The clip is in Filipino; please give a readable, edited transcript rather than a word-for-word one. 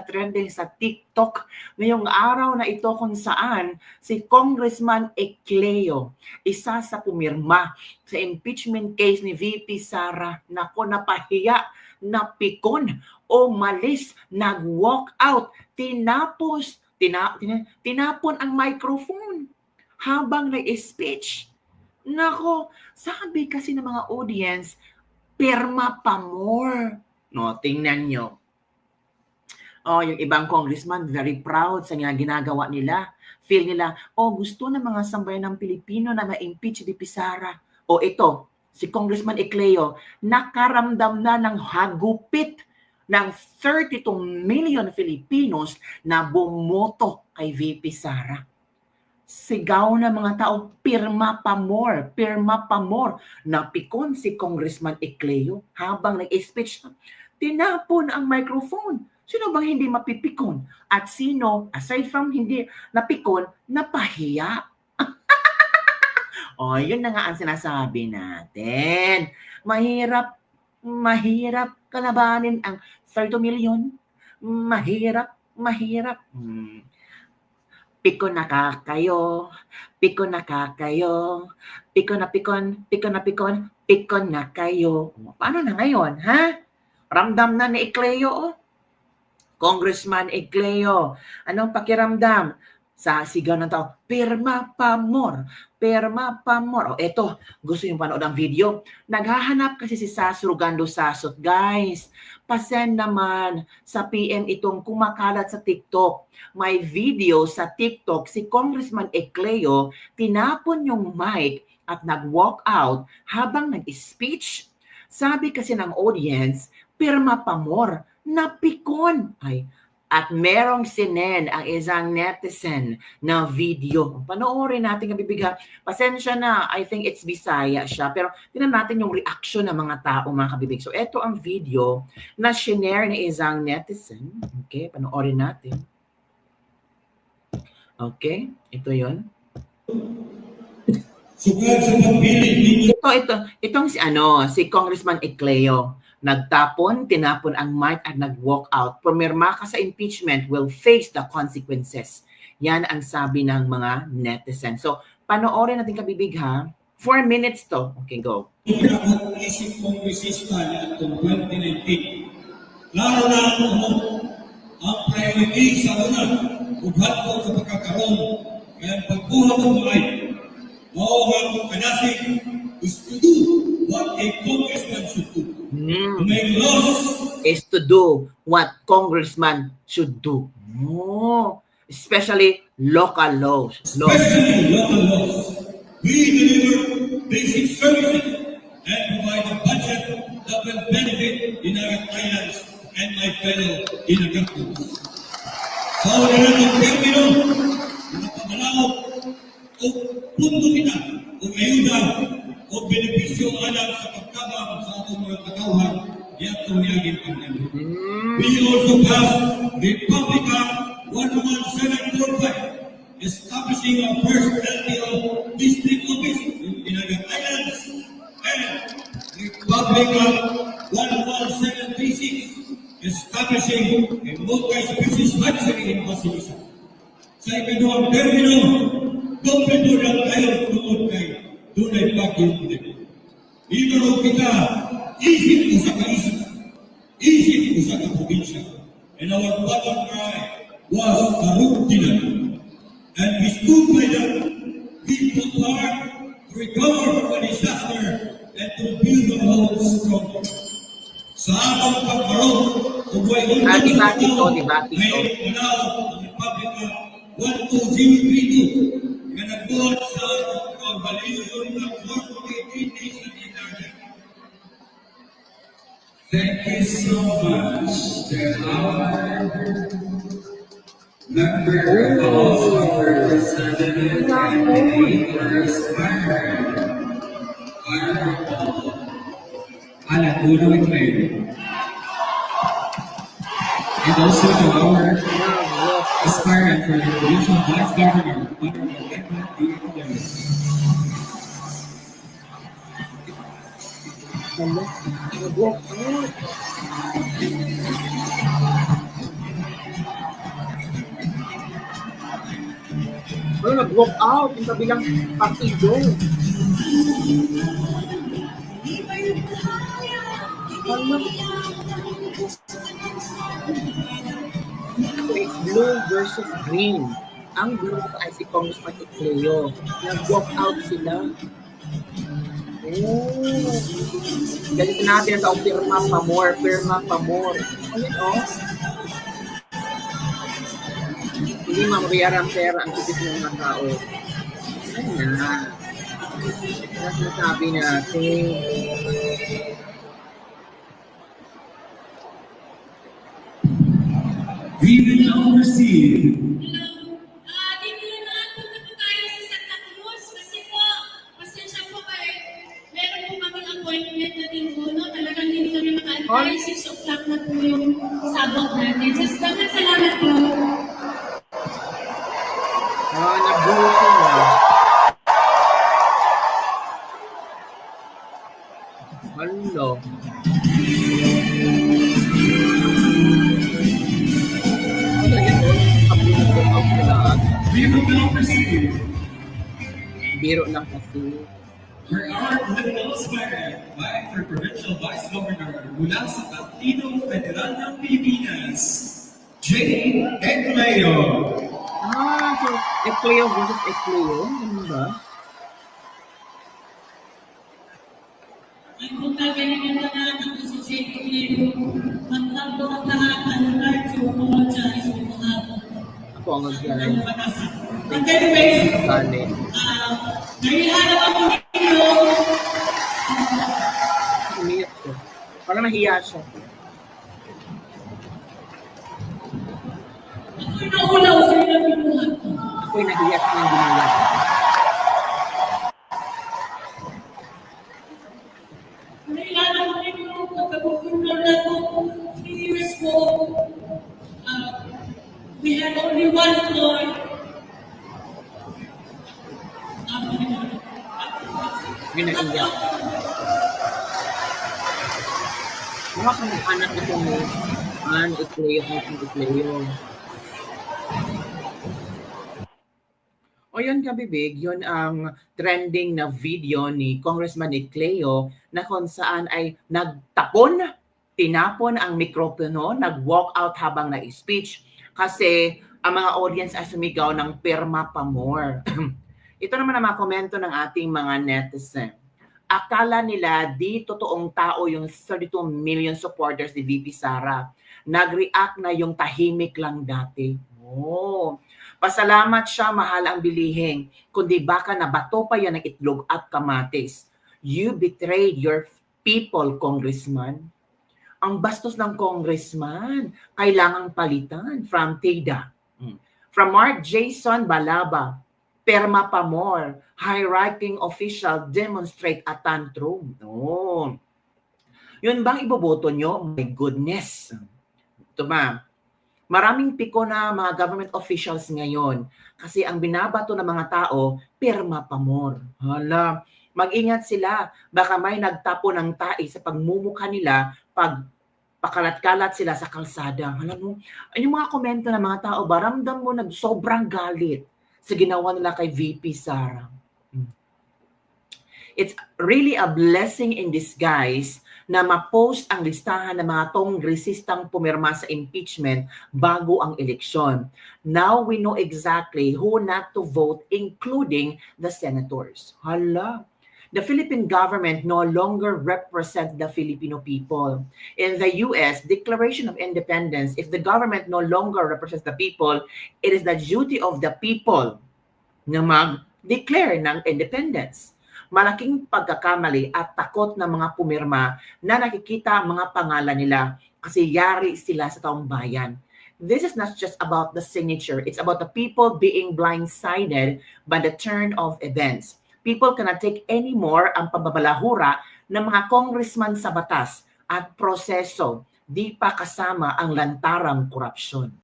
trending sa TikTok ngayong araw na ito kung saan si Congressman Ecleo, isa sa pumirma sa impeachment case ni VP Sara, nako napahiya, napikon, umalis, nag-walk out, tinapon ang microphone habang nag-speech. Nako, sabi kasi ng mga audience, pirma pa more. No, tingnan nyo. Yung ibang congressman, very proud sa ginagawa nila. Feel nila, gusto ng mga sambayan ng Pilipino na ma-impeach si Sara. Ito, si Congressman Ecleo, nakaramdam na ng hagupit ng 32 million Filipinos na bumoto kay VP Sara. Sigaw na mga tao, pirma pa more, pirma pa more. Napikon si Congressman Ecleo habang nag-speech. Tinapon ang microphone. Sino bang hindi mapipikon? At sino, aside from hindi napikon, napahiya? Yun na nga ang sinasabi natin. Mahirap kalabanin ang 30 million. Mahirap. Pikon na kayo. Pikon na kayo. Paano na ngayon, ha? Ramdam na ni Ecleo, Congressman Ecleo. Anong pakiramdam? Sa sigaw ng tao, pirma pa more. Eto, gusto yung panood ang video. Naghahanap kasi si Sas Rugando Sasot. Guys, pasend naman sa PM itong kumakalat sa TikTok. May video sa TikTok si Congressman Ecleo, tinapon yung mic at nag-walk out habang nag-speech. Sabi kasi ng audience, pirma pa more. Napikon. At merong sinend ang isang netizen na video. Panoorin natin ang bibigha. Pasensya na, I think it's Bisaya siya. Pero tingnan natin yung reaction ng mga tao, mga kabibig. So, ito ang video na shinare ni isang netizen. Okay, panoorin natin. Okay, ito yun. Itong si Congressman Ecleo. Tinapon ang mic at nag-walk out. Pumirma ka sa impeachment, will face the consequences. Yan ang sabi ng mga netizen. So, panoorin natin kabibig ha. 4 minutes to. Okay, go. Isip kong resista niya itong 2019. Lalo na ang priority sa una, ughat ko sa pagkakaroon. Kaya pagbuha ko mga mauhang kanasig is to do what a congressman should do. To make laws is to do what congressman should do. Especially local laws. Especially local laws. We deliver basic services and provide a budget that will benefit Inagat Islands and my fellow Inagatuans. Sa ulinan ng termino, napagalaw o pundo kita o ayuda o benepisyo alam sa pagtabang sa atong mga katawhan di atong niyagin pagdalo. We also passed Republica 11745 establishing our first LTO district office in Inagat Islands and Republica 11736 establishing a multi-species hatchery in Basilisa. Sa ikaduhang termino, kompleto lang tayo tungkol kay dunay pagyong ulit. Ibaro kita, isip ko sa kaisip, isip ko sa kaprobinsya. And our bottom cry was Karugtinan. And we stood by that. We fought hard to recover from a disaster and to build our homes stronger. Sa atong pagbarong, tubuay unang sa tao, ngayon manaw ang Republika 12032 na nagbuhat sa pagbaliyod ng 418 nation in Ireland. Thank you so much to our member of representative candidate for Aspire, Honorable Alaguno Ecleo. And also to our aspirant for the provincial vice governor, Honorable Edmund D. Ecleo. Nag-walk out yung kabilang partido. So it's blue versus green. Ang blue ay si Congressman Ecleo. Nag-walk out sila. Oh. Kasi sinabi na tao, pirma pa more. Ayun, oh. Hindi mamabayaran ang pera ang tipid ng mga tao. Ayun na. Kaya sinasabi natin. We will now proceed. Dinulanan po tayo sa Santa Cruz kasi po, pasensya po kayo. Meron po kami appointment na din po, no? Talagang hindi kami maka-antay. 6 o'clock na po yung sabot natin. Just dapat salamat po. Nagbuto na. Hello. We will now proceed. Biro lang kasi. For our political aspirant, for Provincial Vice Governor mula sa Partido Federal ng Pilipinas, J. Ecleo. So Ecleo versus Ecleo? Ano ba? Ay kung kagalingan na natin sa J. Ecleo, magtagdo ang lahat ng like to apologize on behalf of Ako ang naglalay. But anyways, Kali. nahihanap ako ninyo. Umiyak siya. Parang nahiya siya. Ako'y naunaw sa ilang pinuhat ko. Ako'y nahiya siya ng ginawa. Nahihanap ako ninyo pagkabukunan na ito 3 years ago. We had only one floor. Ginaiyak. Mga kamag-anak ito mo. Ecleo. O yun kabibig, yun ang trending na video ni Congressman Ecleo na kung saan ay tinapon ang mikropono, nag-walk out habang na-speech kasi ang mga audience ay sumigaw ng pirma pa more. Ito naman ang mga komento ng ating mga netizen. Akala nila di totoong tao yung 32 million supporters ni VP Sara. Nag-react na yung tahimik lang dati. Pasalamat siya, mahal ang bilihin. Kundi baka nabato pa yan ng itlog at kamatis. You betrayed your people, Congressman. Ang bastos ng Congressman, kailangang palitan. From Teda. From Mark Jason Balaba, Perma Pamor, high-ranking official demonstrate a tantrum. Yun bang iboboto nyo? My goodness. Ito ba? Maraming piko na mga government officials ngayon kasi ang binabato ng mga tao, Perma Pamor. Hala, mag-ingat sila. Baka may nagtapo ng tae sa pagmumukha nila pag pakalat-kalat sila sa kalsada. Alam mo, yung mga komento ng mga tao, baramdam mo na sobrang galit sa ginawa nila kay VP Sara. It's really a blessing in disguise na ma-post ang listahan ng mga kongresistang pumirma sa impeachment bago ang eleksyon. Now we know exactly who not to vote, including the senators. Hala! The Philippine government no longer represents the Filipino people. In the US, Declaration of Independence, if the government no longer represents the people, it is the duty of the people na mag-declare ng independence. Malaking pagkakamali at takot ng mga pumirma na nakikita ang mga pangalan nila kasi yari sila sa taong bayan. This is not just about the signature. It's about the people being blindsided by the turn of events. People cannot take anymore ang pambabalahura ng mga congressman sa batas at proseso, di pa kasama ang lantarang korupsyon.